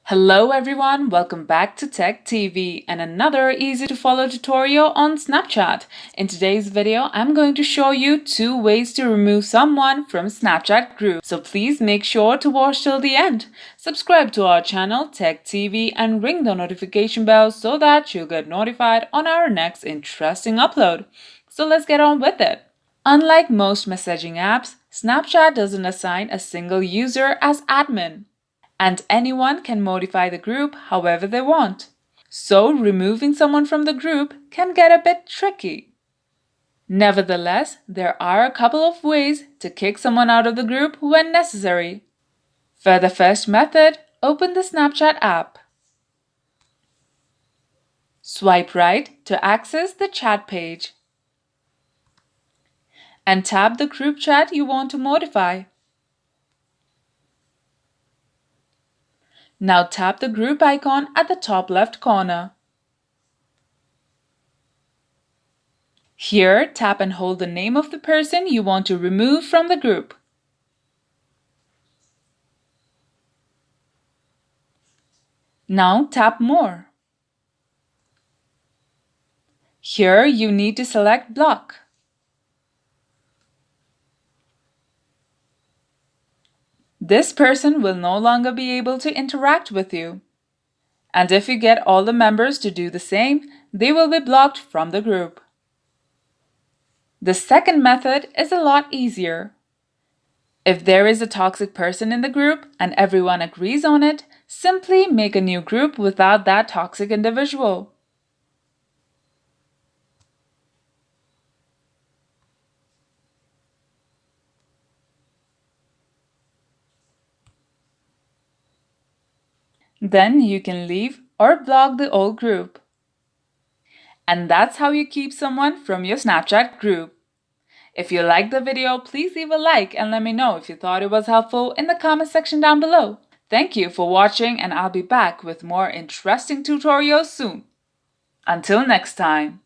Hello everyone, welcome back to Tech TV and another easy to follow tutorial on Snapchat. In today's video, I'm going to show you 2 ways to remove someone from Snapchat group. So please make sure to watch till the end. Subscribe to our channel Tech TV and ring the notification bell so that you'll get notified on our next interesting upload. So let's get on with it. Unlike most messaging apps, Snapchat doesn't assign a single user as admin, and anyone can modify the group however they want. So removing someone from the group can get a bit tricky. Nevertheless, there are a couple of ways to kick someone out of the group when necessary. For the first method, open the Snapchat app. Swipe right to access the chat page and tap the group chat you want to modify. Now tap the group icon at the top left corner. Here, tap and hold the name of the person you want to remove from the group. Now tap More. Here you need to select Block. This person will no longer be able to interact with you. And if you get all the members to do the same, they will be blocked from the group. The second method is a lot easier. If there is a toxic person in the group and everyone agrees on it, simply make a new group without that toxic individual. Then you can leave or block the old group. And that's how you keep someone from your Snapchat group. If you liked the video, please leave a like and let me know if you thought it was helpful in the comment section down below. Thank you for watching and I'll be back with more interesting tutorials soon. Until next time.